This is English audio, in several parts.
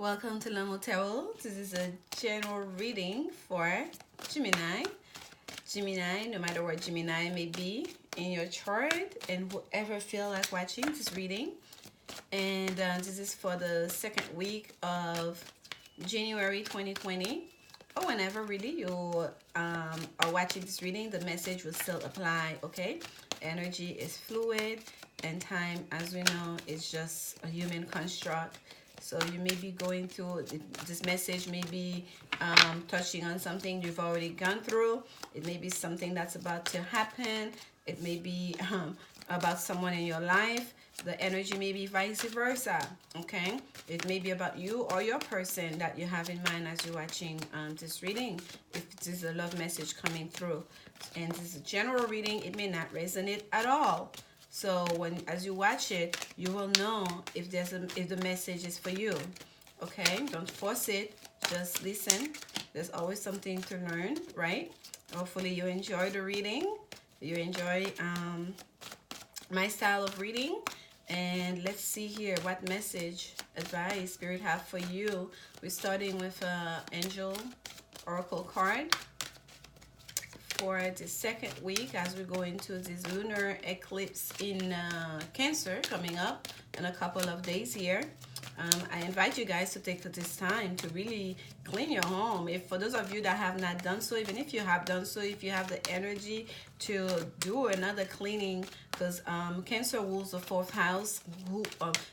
Welcome to Lanmoutarot. This is a general reading for Gemini. Gemini, no matter what Gemini may be in your chart, and whoever feel like watching this reading. And this is for the second week of January 2020. Or whenever really you are watching this reading, the message will still apply, okay? Energy is fluid, and time, as we know, is just a human construct. So you may be going through, this message may be touching on something you've already gone through. It may be something that's about to happen. It may be about someone in your life. The energy may be vice versa, okay? It may be about you or your person that you have in mind as you're watching this reading. If this is a love message coming through. And this is a general reading, it may not resonate at all. So as you watch it, you will know if the message is for you. Okay, don't force it. Just listen. There's always something to learn, right? Hopefully you enjoy the reading. You enjoy my style of reading. And let's see here what message, advice Spirit have for you. We're starting with Angel Oracle card for the second week as we go into this lunar eclipse in Cancer coming up in a couple of days here. I invite you guys to take this time to really clean your home. If for those of you that have not done so, even if you have done so, if you have the energy to do another cleaning, because Cancer rules the fourth house.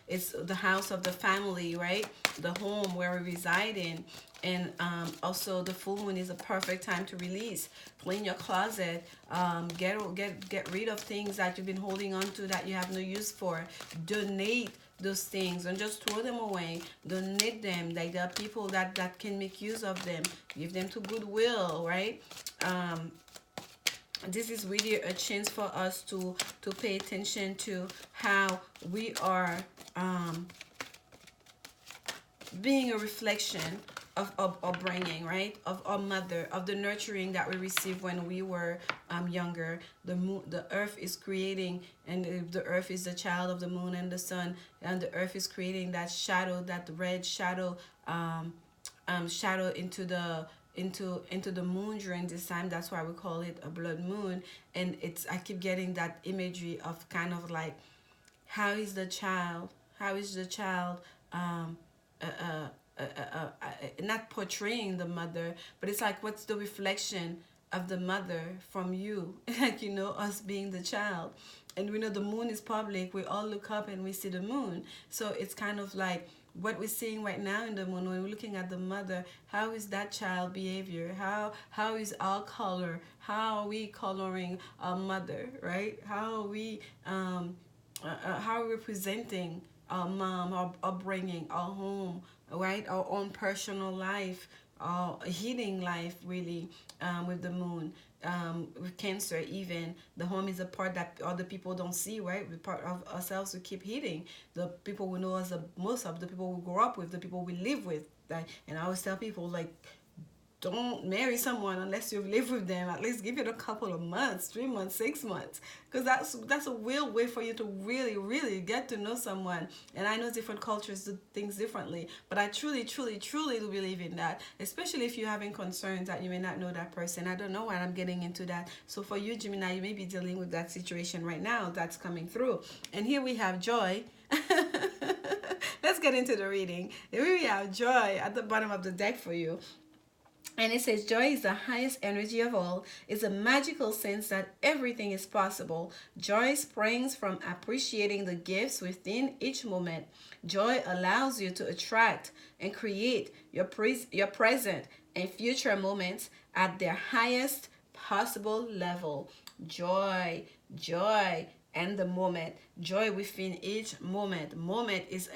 It's the house of the family, right? The home where we reside in. And also the full moon is a perfect time to release. Clean your closet. Get rid of things that you've been holding on to that you have no use for. Donate those things and just throw them away. Donate them. Like there are people that can make use of them. Give them to Goodwill, right? This is really a chance for us to pay attention to how we are being a reflection of upbringing, right? Of our mother, of the nurturing that we received when we were younger. The earth is creating, and the earth is the child of the moon and the sun, and the earth is creating that shadow, that red shadow, shadow into the moon during this time. That's why we call it a blood moon. And I keep getting that imagery of kind of like, how is the child not portraying the mother, but it's like, what's the reflection of the mother from you? Like, you know, us being the child. And we know the moon is public. We all look up and we see the moon. So it's kind of like what we're seeing right now in the moon. When we're looking at the mother, how is that child behavior? How is our color? How are we coloring our mother, right? How are we representing our mom, our upbringing, our home, right? Our own personal life, our healing life, really, with the moon. With Cancer, even the home is a part that other people don't see, right? We're part of ourselves. We keep healing the people we know as most of the people we grow up with, the people we live with. And I always tell people, like, don't marry someone unless you've lived with them. At least give it a couple of months, 3 months, 6 months, because that's a real way for you to really get to know someone. And I know different cultures do things differently, but I truly do believe in that, especially if you're having concerns that you may not know that person. I don't know why I'm getting into that. So for you, Gemini, you may be dealing with that situation right now that's coming through. And here we have Joy. Let's get into the reading. Here we have Joy at the bottom of the deck for you. And it says, joy is the highest energy of all. It's a magical sense that everything is possible. Joy springs from appreciating the gifts within each moment. Joy allows you to attract and create your present and future moments at their highest possible level. Joy, and the moment. Joy within each moment. Moment is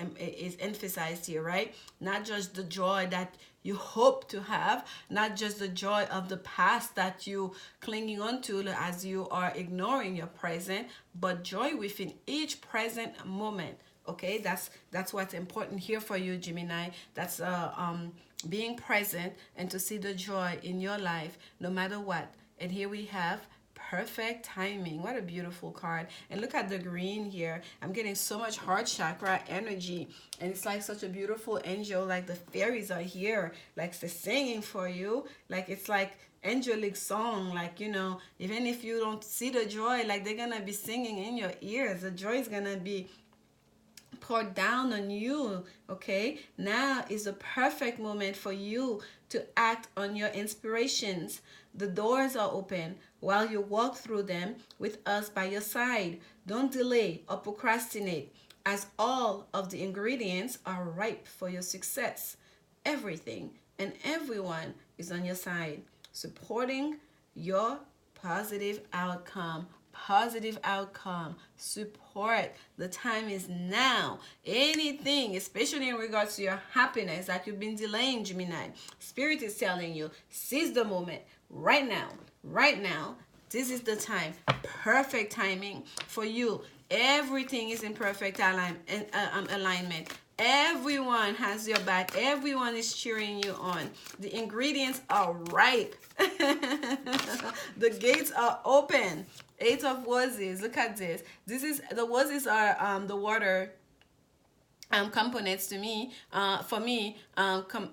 emphasized here, right? Not just the joy that you hope to have, not just the joy of the past that you clinging on to as you are ignoring your present, but joy within each present moment. Okay, that's what's important here for you, Gemini. That's being present and to see the joy in your life no matter what. And here we have perfect timing. What a beautiful card. And look at the green here. I'm getting so much heart chakra energy. And it's like such a beautiful angel. Like the fairies are here. Like they're singing for you. Like it's like angelic song. Like, you know, even if you don't see the joy, like they're going to be singing in your ears. The joy is going to be poured down on you. Okay, now is the perfect moment for you to act on your inspirations. The doors are open while you walk through them with us by your side. Don't delay or procrastinate, as all of the ingredients are ripe for your success. Everything and everyone is on your side, supporting your positive outcome. Positive outcome, support. The time is now. Anything, especially in regards to your happiness that you've been delaying, Gemini, Spirit is telling you, seize the moment right now. Right now, this is the time. Perfect timing for you. Everything is in perfect alignment. Everyone has your back. Everyone is cheering you on. The ingredients are ripe. The gates are open. Eight of Roses. Look at this. This is the roses are the water components to me, for me,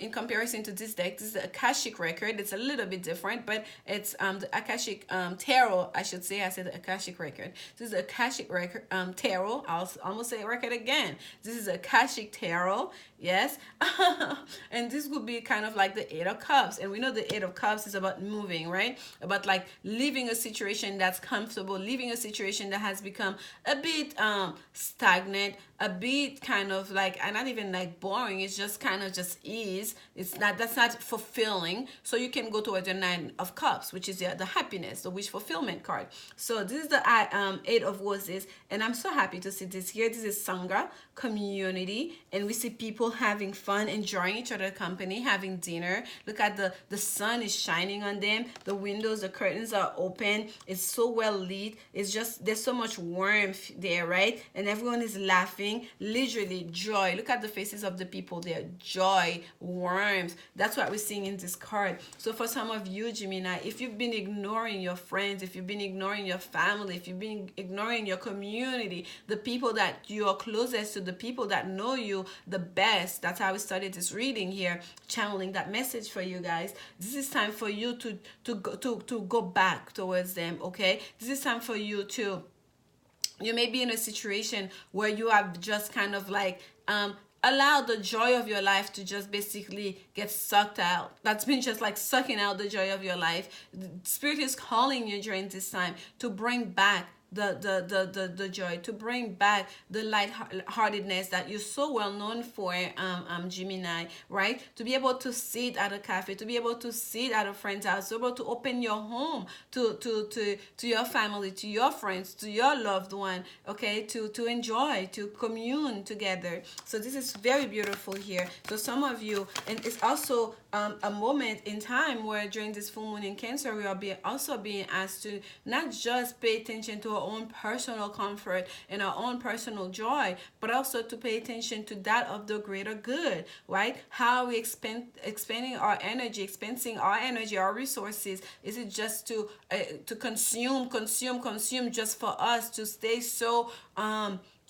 in comparison to this deck. This is the Akashic record. It's a little bit different, but it's the Akashic tarot, I should say. I said the Akashic record. This is the Akashic record tarot. I'll almost say record again. This is Akashic tarot. Yes. And this would be kind of like the Eight of Cups. And we know the Eight of Cups is about moving, right? About like leaving a situation that's comfortable, leaving a situation that has become a bit stagnant, a bit kind of like, and not even like boring. It's just kind of just ease. It's not, that's not fulfilling. So you can go towards your Nine of Cups, which is the happiness, the wish fulfillment card. So this is the Eight of Roses. And I'm so happy to see this here. This is Sangha, community. And we see people having fun, enjoying each other's company, having dinner. Look at the sun is shining on them. The windows, the curtains are open. It's so well lit. It's just, there's so much warmth there, right? And everyone is laughing. Literally joy. Look at the faces of the people there. Joy, warmth. That's what we're seeing in this card. So for some of you, Gemini, if you've been ignoring your friends, if you've been ignoring your family, if you've been ignoring your community, the people that you are closest to, the people that know you the best, that's how we started this reading here, channeling that message for you guys. This is time for you to go back towards them, okay? This is time for you to, you may be in a situation where you have just kind of like allow the joy of your life to just basically get sucked out. That's been just like sucking out the joy of your life. Spirit is calling you during this time to bring back the joy, to bring back the lightheartedness that you're so well known for, Gemini, right? To be able to sit at a cafe, to be able to sit at a friend's house, to be able to open your home to your family, to your friends, to your loved one, okay, to enjoy, to commune together. So this is very beautiful here. So some of you, and it's also a moment in time where during this full moon in Cancer, we are also being asked to not just pay attention to our own personal comfort and our own personal joy, but also to pay attention to that of the greater good, right? How are we expending our energy, our resources? Is it just to consume just for us to stay so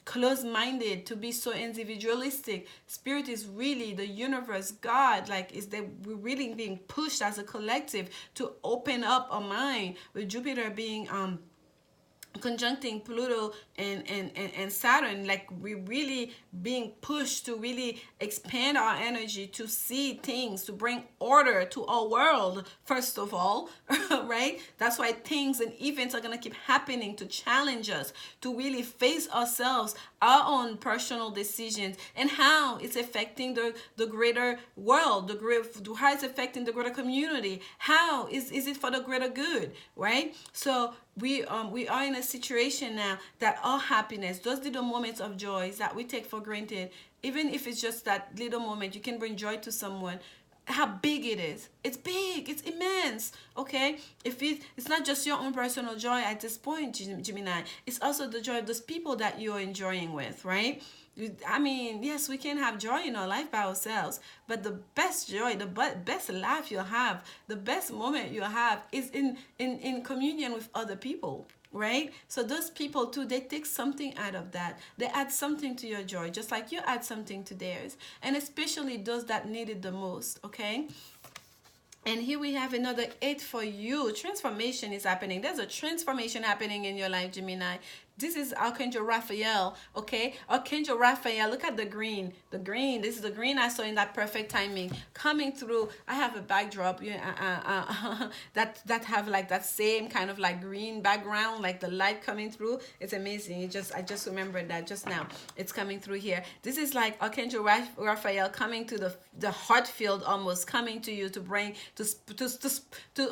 close-minded, to be so individualistic? Spirit is really, the universe, God, like, is that we're really being pushed as a collective to open up our mind, with Jupiter being conjuncting Pluto and Saturn. Like, we're really being pushed to really expand our energy, to see things, to bring order to our world, first of all, right? That's why things and events are going to keep happening to challenge us, to really face ourselves, our own personal decisions, and how it's affecting the greater world, how it's affecting the greater community. How is it for the greater good, right? So we are in a situation now that our happiness, those little moments of joy that we take for granted, even if it's just that little moment, you can bring joy to someone. how big it is. It's big, it's immense. Okay, if it's not just your own personal joy at this point, Gemini, it's also the joy of those people that you're enjoying with, right? I mean, yes, we can have joy in our life by ourselves, but the best joy, the best life you'll have, the best moment you'll have is in communion with other people, right? So those people too, they take something out of that. They add something to your joy, just like you add something to theirs, and especially those that need it the most. Okay. And here we have another 8 for you. Transformation is happening. There's a transformation happening in your life, Gemini. This is Archangel Raphael, okay? Archangel Raphael, look at the green. The green, this is the green I saw in that perfect timing. Coming through, I have a backdrop that have like that same kind of like green background, like the light coming through. It's amazing. I just remembered that just now. It's coming through here. This is like Archangel Raphael coming to the heart field, almost coming to you to bring, to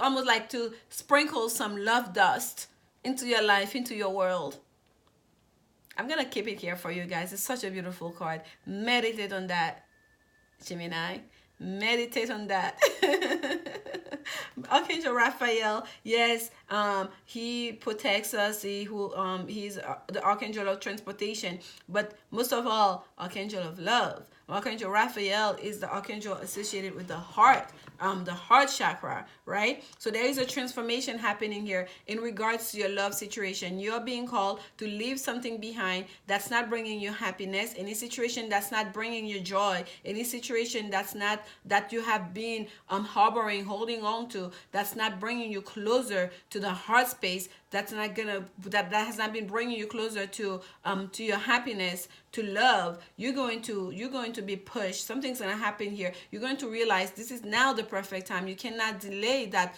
almost like to sprinkle some love dust into your life, into your world. I'm gonna keep it here for you guys. It's such a beautiful card. Meditate on that, Gemini. Meditate on that. Archangel Raphael, yes, he protects us. He's the Archangel of transportation, but most of all, Archangel of love. Archangel Raphael is the archangel associated with the heart chakra, right? So there is a transformation happening here in regards to your love situation. You're being called to leave something behind that's not bringing you happiness, any situation that's not bringing you joy, any situation that you have been harboring, holding on to, that's not bringing you closer to the heart space, that has not been bringing you closer to your happiness, to love. You're going to be pushed. Something's going to happen here. You're going to realize this is now the perfect time. You cannot delay that.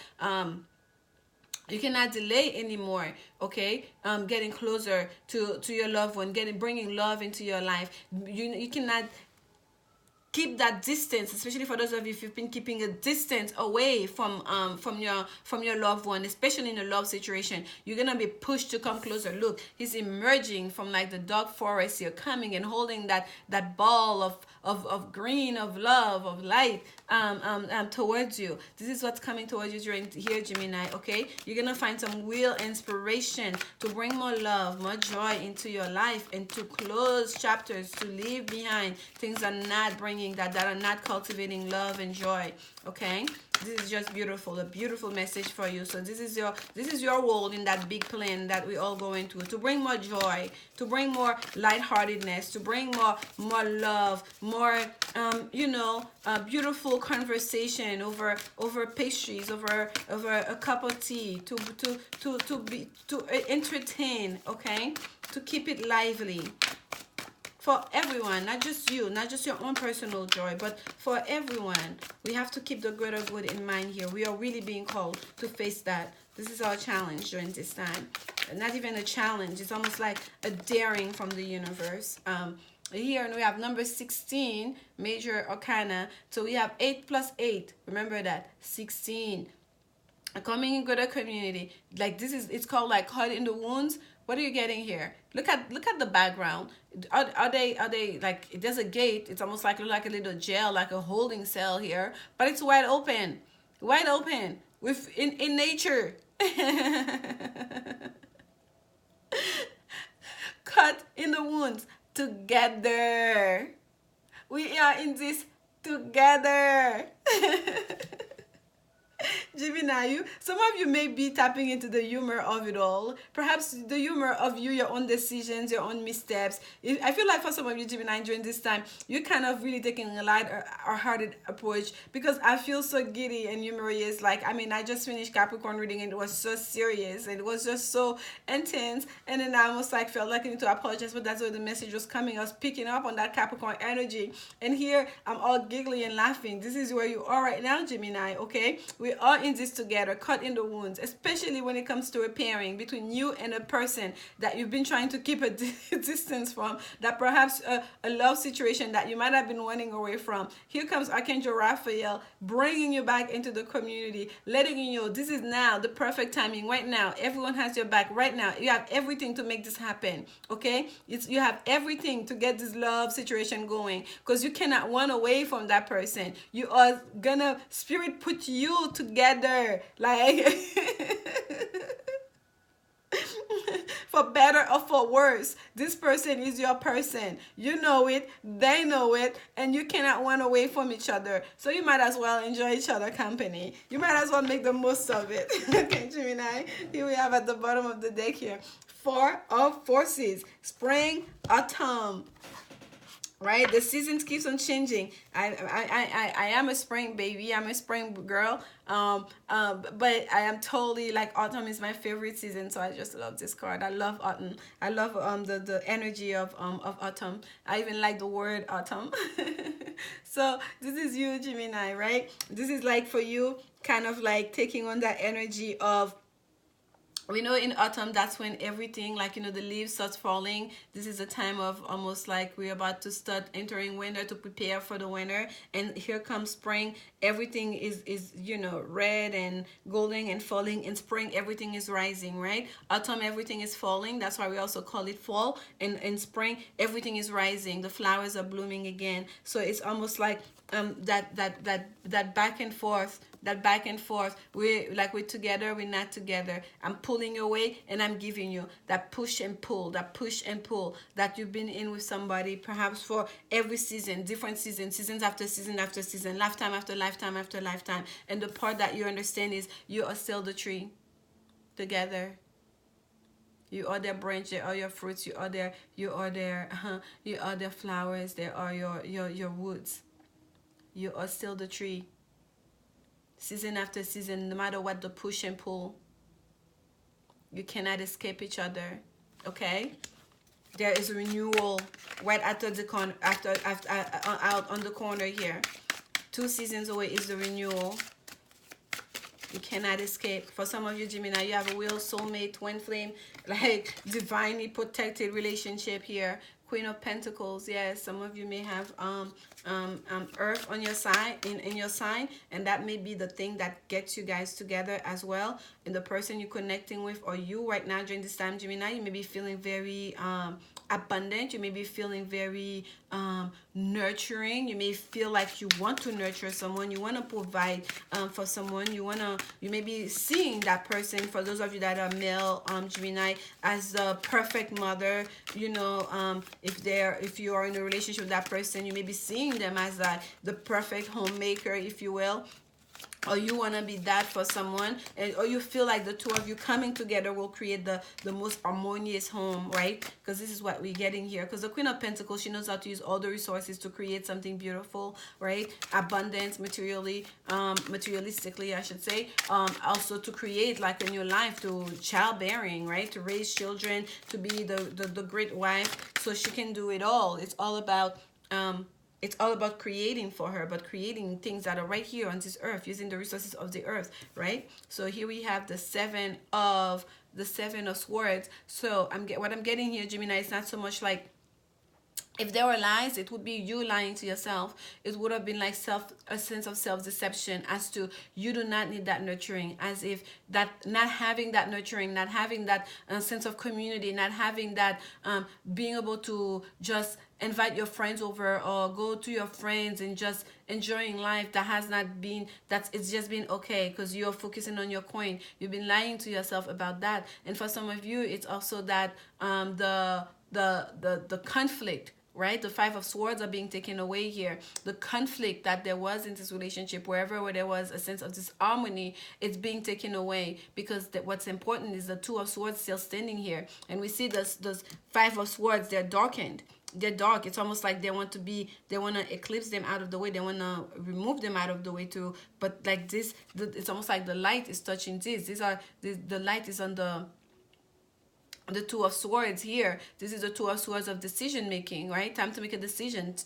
You cannot delay anymore. Okay, getting closer to your loved one, bringing love into your life. You cannot keep that distance, especially for those of you who've been keeping a distance away from your loved one, especially in a love situation. You're gonna be pushed to come closer. Look, he's emerging from like the dark forest here, coming and holding that ball of green, of love, of light towards you. This is what's coming towards you during here, Gemini. Okay, you're gonna find some real inspiration to bring more love, more joy into your life, and to close chapters, to leave behind things that are not bringing that are not cultivating love and joy. Okay, this is just beautiful, a beautiful message for you. So this is your role in that big plan that we all going to bring more joy, to bring more lightheartedness, to bring more love, more beautiful conversation over pastries, over a cup of tea, to entertain. Okay, to keep it lively. For everyone, not just you, not just your own personal joy, but for everyone. We have to keep the greater good in mind here. We are really being called to face that. This is our challenge during this time. Not even a challenge. It's almost like a daring from the universe. Here we have number 16, major arcana. So we have 8 plus 8. Remember that, 16. Coming in greater community. Like it's called like heart in the wounds. What are you getting here? Look at the background. Are they like, there's a gate. It's almost like a little jail, like a holding cell here, but it's wide open with in nature. Cut in the wounds together. We are in this together. Gemini, some of you may be tapping into the humor of it all. Perhaps the humor of your own decisions, your own missteps. I feel like for some of you, Gemini, during this time, you're kind of really taking a light or hearted approach, because I feel so giddy and humorous. Like, I mean, I just finished Capricorn reading and it was so serious and it was just so intense. And then I almost like felt like I need to apologize, but that's where the message was coming. I was picking up on that Capricorn energy. And here I'm all giggly and laughing. This is where you are right now, Gemini, okay? We are in this together, cut in the wounds, especially when it comes to repairing between you and a person that you've been trying to keep a distance from, that perhaps a love situation that you might have been running away from. Here comes Archangel Raphael, bringing you back into the community, letting you know this is now the perfect timing. Right now, everyone has your back. Right now, you have everything to make this happen. Okay, you have everything to get this love situation going, because you cannot run away from that person. You are gonna, spirit put you together, like for better or for worse. This person is your person. You know it, they know it, and you cannot run away from each other. So you might as well enjoy each other company. You might as well make the most of it. Okay, Gemini, here we have at the bottom of the deck here, Four of Forces, spring, autumn. Right, the seasons keeps on changing. I am a spring baby. I'm a spring girl. But I am totally like, autumn is my favorite season. So I just love this card. I love autumn. I love the energy of autumn. I even like the word autumn. So this is you, Gemini, right? This is like for you, kind of like taking on that energy of, we know in autumn, that's when everything, like, you know, the leaves starts falling. This is a time of almost like we're about to start entering winter, to prepare for the winter. And here comes spring. Everything is you know, red and golden and falling. In spring, everything is rising, right? Autumn, everything is falling. That's why we also call it fall. And in spring, everything is rising. The flowers are blooming again. So it's almost like that back and forth, we're together, we're not together. I'm pulling you away and I'm giving you that push and pull, that you've been in with somebody perhaps for every season, different seasons, seasons after season after season, lifetime after lifetime after lifetime. And the part that you understand is you are still the tree together. You are their branch, they are your fruits, you are their flowers, they are your woods. You are still the tree. Season after season, no matter what the push and pull, you cannot escape each other. Okay? There is renewal right after the corner, out on the corner here. 2 seasons away is the renewal. You cannot escape. For some of you, Gemini, you have a real soulmate, twin flame, like divinely protected relationship here. Queen of Pentacles. Yes, some of you may have Earth on your side, in your sign, and that may be the thing that gets you guys together as well. And the person you're connecting with, or you right now during this time, Gemini, you may be feeling very abundant. You may be feeling very nurturing. You may feel like you want to nurture someone. You want to provide for someone. You may be seeing that person, for those of you that are male, Gemini, as the perfect mother. You know, if you are in a relationship with that person, you may be seeing them as the perfect homemaker, if you will. Or you want to be that for someone, or you feel like the two of you coming together will create the most harmonious home, right? Because this is what we're getting here. Because the Queen of Pentacles, she knows how to use all the resources to create something beautiful, right? Abundance, materialistically, I should say. Also to create like a new life, to childbearing, right? To raise children, to be the great wife. So she can do it all. It's all about creating for her, but creating things that are right here on this earth, using the resources of the earth, right? So here we have the seven of swords. So what I'm getting here, Gemini, is not so much like, if there were lies, it would be you lying to yourself. It would have been like a sense of self-deception, as to you do not need that nurturing, as if that not having that nurturing, not having that sense of community, not having that being able to just invite your friends over or go to your friends and just enjoying life, it's just been okay because you're focusing on your coin. You've been lying to yourself about that. And for some of you, it's also that the conflict, right? The 5 of Swords are being taken away here. The conflict that there was in this relationship, where there was a sense of disharmony, it's being taken away, because what's important is the 2 of Swords still standing here. And we see those 5 of Swords, they're darkened. They're dark. It's almost like they want to eclipse them out of the way. They want to remove them out of the way too. But like this, it's almost like the light is touching this. The light is on the 2 of Swords here. This is the 2 of Swords of decision making, right? Time to make a decision.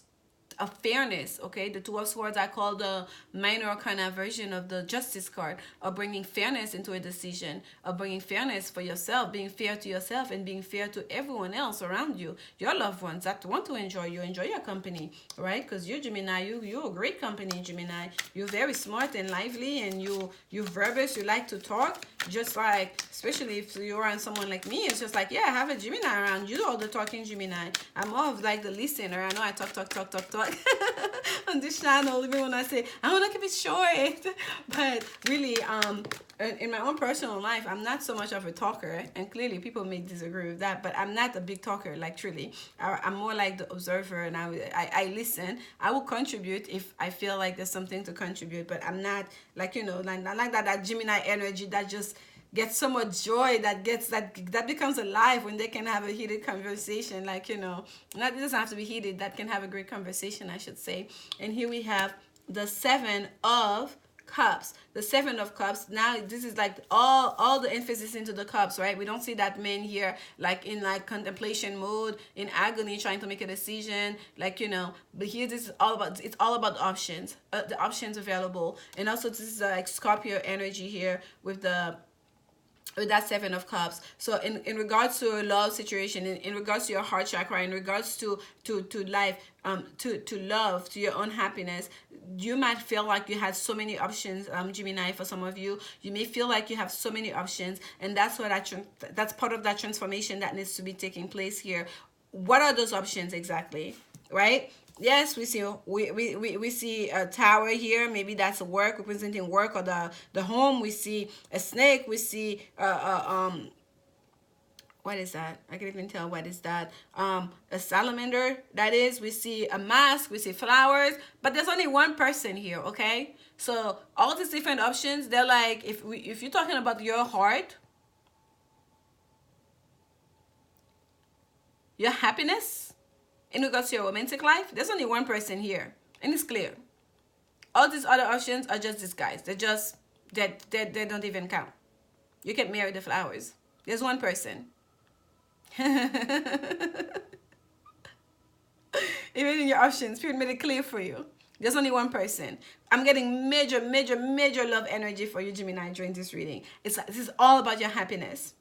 of fairness. Okay, the Two of Swords I call the minor arcana version of the Justice card, of bringing fairness into a decision, of bringing fairness for yourself, being fair to yourself and being fair to everyone else around you, your loved ones that want to enjoy your company, right? Because you're Gemini, you're a great company, Gemini. You're very smart and lively, and you're verbose, you like to talk, just like, especially if you're around someone like me, it's just like, yeah, I have a Gemini around, you do all the talking, Gemini. I'm more of like the listener. I know I talk on this channel, even when I say I want to keep it short. But really, in my own personal life, I'm not so much of a talker, and clearly people may disagree with that, but I'm not a big talker, like truly. I'm more like the observer, and I listen. I will contribute if I feel like there's something to contribute, but I'm not like, not like that Gemini energy that just gets so much joy, that becomes alive when they can have a heated conversation, like, not, it doesn't have to be heated, that can have a great conversation, I should say. And here we have the Seven of Cups. The Seven of Cups, now this is like all the emphasis into the cups, right? We don't see that man here like in like contemplation mode, in agony, trying to make a decision, like, but here this is it's all about options, the options available. And also this is like Scorpio energy here with that Seven of Cups. So in regards to a love situation, in regards to your heart chakra, in regards to life, to love, to your own happiness, you might feel like you had so many options, Gemini. For some of you, you may feel like you have so many options, and that's what that's part of that transformation that needs to be taking place here. What are those options exactly, right? Yes, we see a tower here. Maybe that's work, representing work, or the home. We see a snake. We see what is that? I can't even tell what is that. A salamander, that is. We see a mask. We see flowers. But there's only one person here, okay? So all these different options, they're like, if you're talking about your heart, your happiness, in regards to your romantic life, there's only one person here, and it's clear. All these other options are just disguised. They're just they don't even count. You can't marry the flowers. There's one person. Even in your options, Spirit made it clear for you. There's only one person. I'm getting major love energy for you, Gemini, during this reading. This is all about your happiness.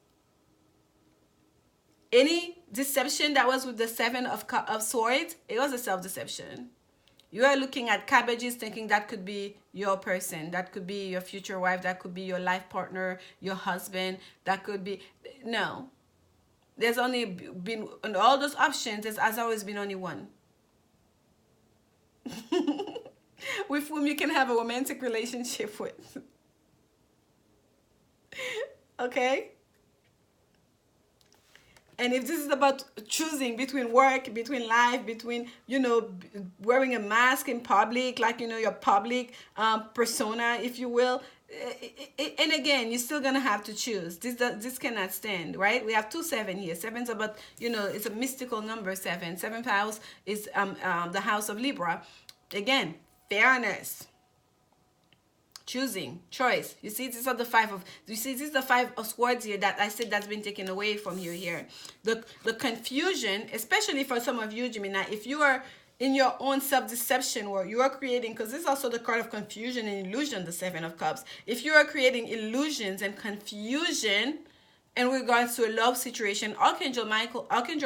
Any deception that was with the Seven of Swords, it was a self-deception. You are looking at cabbages thinking that could be your person, that could be your future wife, that could be your life partner, your husband, that could be... No. There's only been, in all those options, there has always been only one. With whom you can have a romantic relationship with. Okay? And if this is about choosing between work, between life, between, wearing a mask in public, like, your public persona, if you will, and again, you're still going to have to choose. This cannot stand, right? We have 2-7 here. 7's about, it's a mystical number, 7. 7th house is the house of Libra. Again, fairness. Choosing, choice. You see, this is the 5 of Swords here that I said that's been taken away from you here. The confusion, especially for some of you, Gemini, if you are in your own self-deception where you are creating, because this is also the card of confusion and illusion, the 7 of Cups. If you are creating illusions and confusion in regards to a love situation, Archangel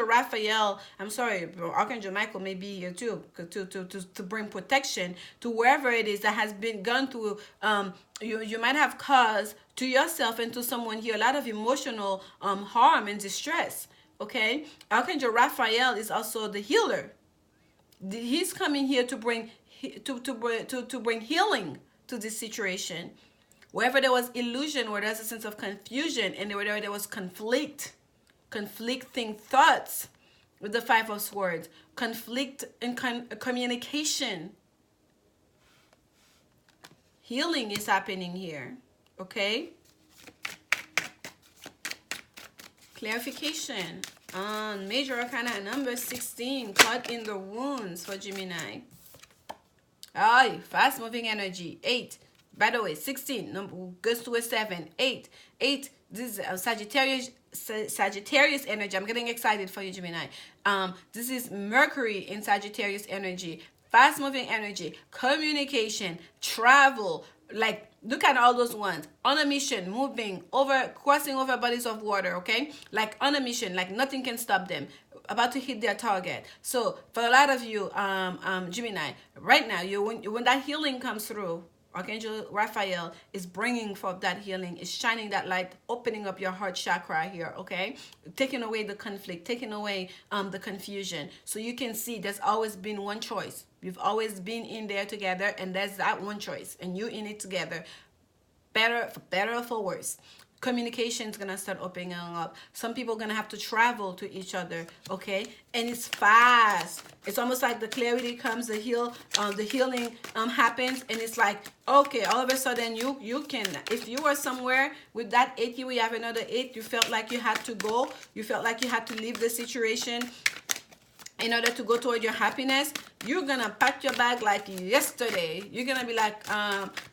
Raphael, Archangel Michael may be here too, to bring protection to wherever it is that has been gone through. You might have caused to yourself and to someone here a lot of emotional harm and distress. Okay, Archangel Raphael is also the healer. He's coming here to bring bring healing to this situation. Wherever there was illusion, where there's a sense of confusion, and where there was conflicting thoughts with the 5 of Swords, conflict in communication, healing is happening here, okay? Clarification on Major Arcana number 16, caught in the wounds for Gemini. Fast-moving energy, 8. By the way, 16 goes to a 7. 8. This is Sagittarius energy. I'm getting excited for you, Gemini. This is Mercury in Sagittarius energy. fast moving energy, communication, travel. Like, look at all those ones. On a mission, moving over, crossing over bodies of water, okay? Like on a mission, like nothing can stop them, about to hit their target. So for a lot of you, Gemini, right now, when that healing comes through, Archangel Raphael is bringing forth that healing, is shining that light, opening up your heart chakra here, okay? Taking away the conflict, taking away the confusion. So you can see there's always been one choice. You've always been in there together, and there's that one choice, and you in it together. For better or for worse. Communication is gonna start opening up. Some people are gonna have to travel to each other, okay? And it's fast. It's almost like the clarity comes, the healing happens, and it's like, okay, all of a sudden you can, if you were somewhere with that 8, you have another 8, you felt like you had to go, you felt like you had to leave the situation in order to go toward your happiness, you're gonna pack your bag like yesterday. You're gonna be like,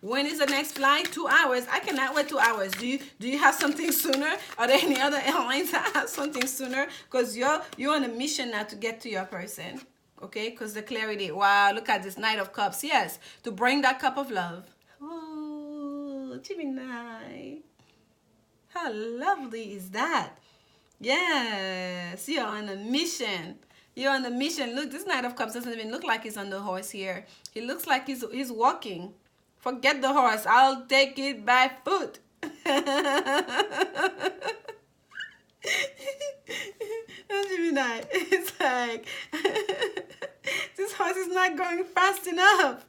when is the next flight? 2 hours. I cannot wait 2 hours. Do you have something sooner? Are there any other airlines that have something sooner? Because you're on a mission now to get to your person. Okay? Because the clarity. Wow, look at this Knight of Cups. Yes, to bring that cup of love. Oh, Gemini. How lovely is that? Yes, you're on a mission. You're on the mission. Look, this Knight of Cups doesn't even look like he's on the horse here. He looks like he's walking. Forget the horse. I'll take it by foot. Gemini, it's like, this horse is not going fast enough.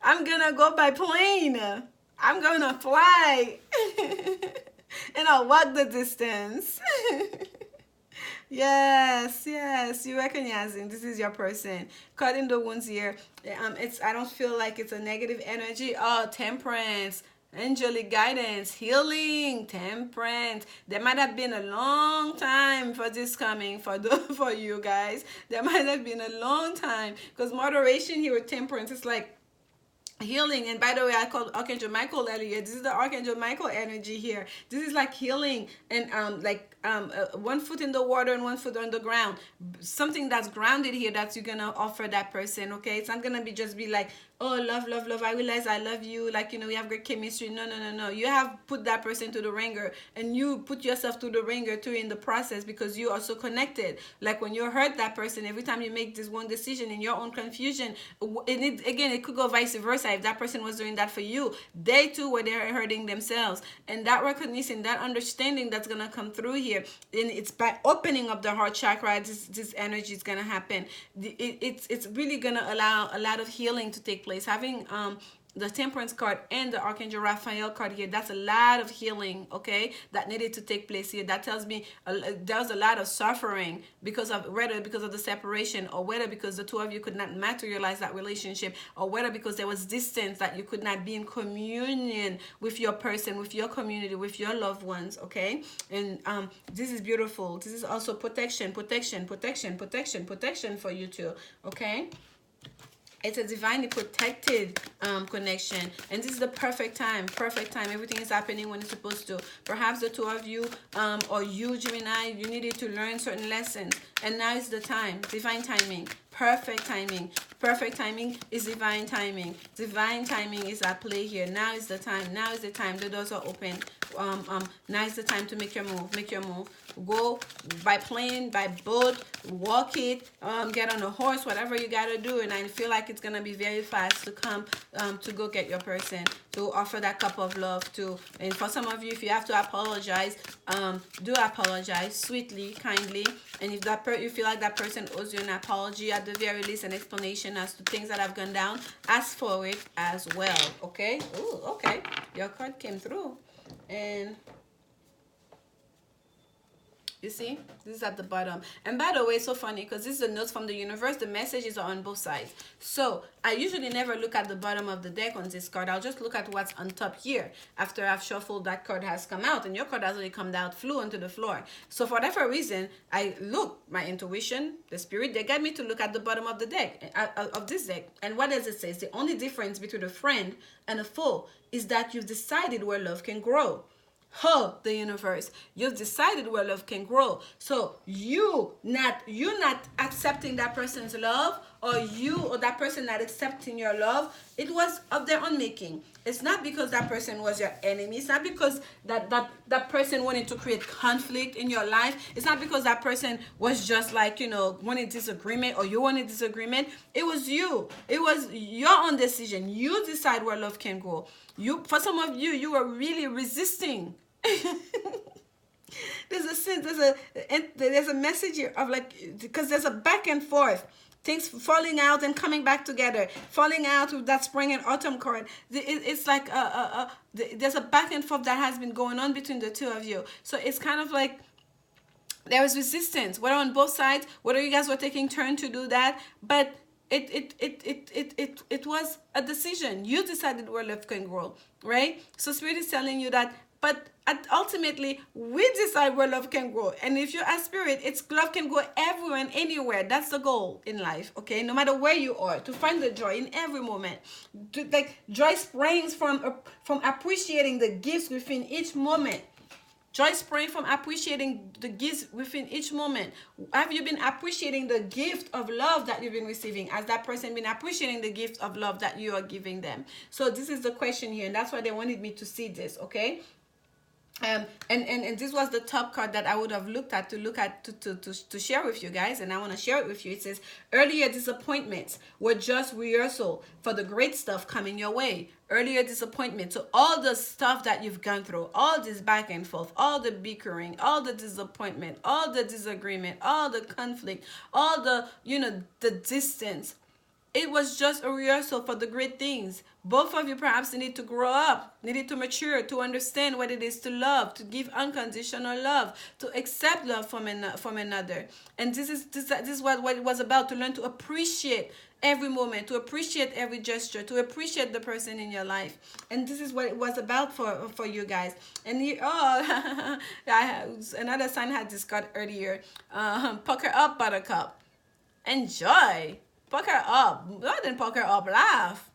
I'm going to go by plane. I'm going to fly. And I'll walk the distance. Yes, you're recognizing this is your person. Cutting the wounds here. I don't feel like it's a negative energy. Oh, temperance, angelic guidance, healing, temperance. There might have been a long time for this coming for you guys. There might have been a long time, because moderation here with temperance is like healing. And by the way, I called Archangel Michael earlier. This is the Archangel Michael energy here. This is like healing and one foot in the water and one foot on the ground. Something that's grounded here that you're gonna offer that person. Okay, it's not gonna just be like, oh, love, I realize I love you, like, we have great chemistry. No. You have put that person to the ringer, and you put yourself to the ringer too in the process, because you are so connected. Like when you hurt that person, every time you make this one decision in your own confusion, it could go vice versa. If that person was doing that for you, they too were there hurting themselves. And that recognition, that understanding that's gonna come through here, and it's by opening up the heart chakra, this energy is gonna happen. It's really gonna allow a lot of healing to take place. Having the Temperance card and the Archangel Raphael card here, that's a lot of healing, okay, that needed to take place here. That tells me there was a lot of suffering whether because of the separation, or whether because the two of you could not materialize that relationship, or whether because there was distance, that you could not be in communion with your person, with your community, with your loved ones, okay? And this is beautiful. This is also protection for you too, okay? It's a divinely protected connection, and this is the perfect time. Everything is happening when it's supposed to. Perhaps the two of you, or you, Gemini, you needed to learn certain lessons, and now is the time. Divine timing, perfect timing is divine timing. Divine timing is at play here. Now is the time. The doors are open. Now is the time to make your move. Go by plane, by boat, walk it, get on a horse, whatever you gotta do. And I feel like it's gonna be very fast to come to go get your person, to offer that cup of love to. And for some of you, if you have to apologize, do apologize sweetly, kindly. And if you feel like that person owes you an apology, at the very least an explanation as to things that have gone down, ask for it as well. Okay? Ooh, okay. Your card came through. And you see, this is at the bottom. And by the way, it's so funny because this is the notes from the universe. The messages are on both sides. So I usually never look at the bottom of the deck on this card. I'll just look at what's on top here. After I've shuffled, that card has come out, and your card has already come down, flew onto the floor. So for whatever reason, my intuition, the spirit, they got me to look at the bottom of the deck, of this deck. And what does it say? It's the only difference between a friend and a foe is that you've decided where love can grow. The universe, you've decided where love can grow. So you're not accepting that person's love, or you or that person not accepting your love, it was of their own making. It's not because that person was your enemy. It's not because that person wanted to create conflict in your life. It's not because that person was just like, wanting disagreement or you wanted disagreement. It was you. It was your own decision. You decide where love can go. For some of you, you were really resisting. There's a message here of like, because there's a back and forth, things falling out and coming back together, falling out with that spring and autumn card. It's like there's a back and forth that has been going on between the two of you. So it's kind of like there is resistance, whether on both sides, whether you guys were taking turn to do that, but it was a decision. You decided where love can grow, right? So Spirit is telling you that, but ultimately we decide where love can grow. And if you're a spirit, it's love can go everywhere and anywhere. That's the goal in life, okay? No matter where you are, to find the joy in every moment. Like joy springs from appreciating the gifts within each moment. Joy springs from appreciating the gifts within each moment. Have you been appreciating the gift of love that you've been receiving? Has that person been appreciating the gift of love that you are giving them? So this is the question here, and that's why they wanted me to see this, okay? And this was the top card that I would have looked at to share with you guys, and I want to share it with you. It says, earlier disappointments were just rehearsal for the great stuff coming your way. Earlier disappointment, so all the stuff that you've gone through, all this back and forth, all the bickering, all the disappointment, all the disagreement, all the conflict, all the the distance, it was just a rehearsal for the great things. Both of you perhaps need to grow up, needed to mature, to understand what it is to love, to give unconditional love, to accept love from another. And this is what it was about, to learn to appreciate every moment, to appreciate every gesture, to appreciate the person in your life. And this is what it was about for you guys. And another sign had this card earlier. Pucker up, buttercup. Enjoy. Pucker up. More than pucker up, laugh.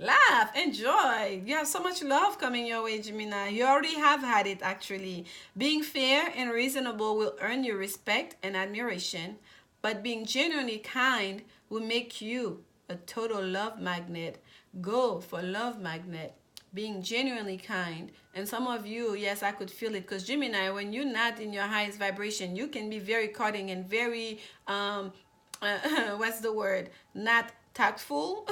Laugh, enjoy. You have so much love coming your way, Gemini. You already have had it, actually. Being fair and reasonable will earn you respect and admiration, but being genuinely kind will make you a total love magnet. Go for love magnet. Being genuinely kind. And some of you, yes, I could feel it, because Gemini, when you're not in your highest vibration, you can be very cutting and very what's the word, not tactful.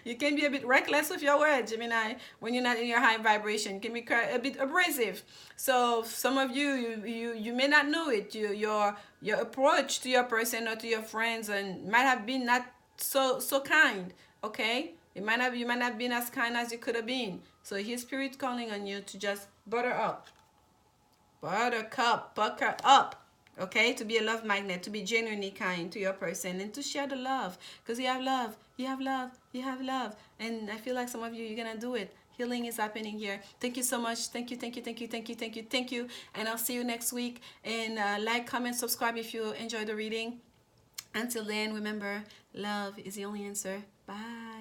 You can be a bit reckless with your words, Gemini, when you're not in your high vibration. You can be a bit abrasive. So some of you may not know it. Your approach to your person or to your friends and might have been not so kind, okay? You might not been as kind as you could have been. So his spirit calling on you to just butter up. Buttercup, pucker up. Okay, to be a love magnet, to be genuinely kind to your person, and to share the love, because you have love, you have love, you have love. And I feel like some of you, you're gonna do it. Healing is happening here. Thank you so much. Thank you. And I'll see you next week. And like, comment, subscribe if you enjoy the reading. Until then, remember, love is the only answer. Bye.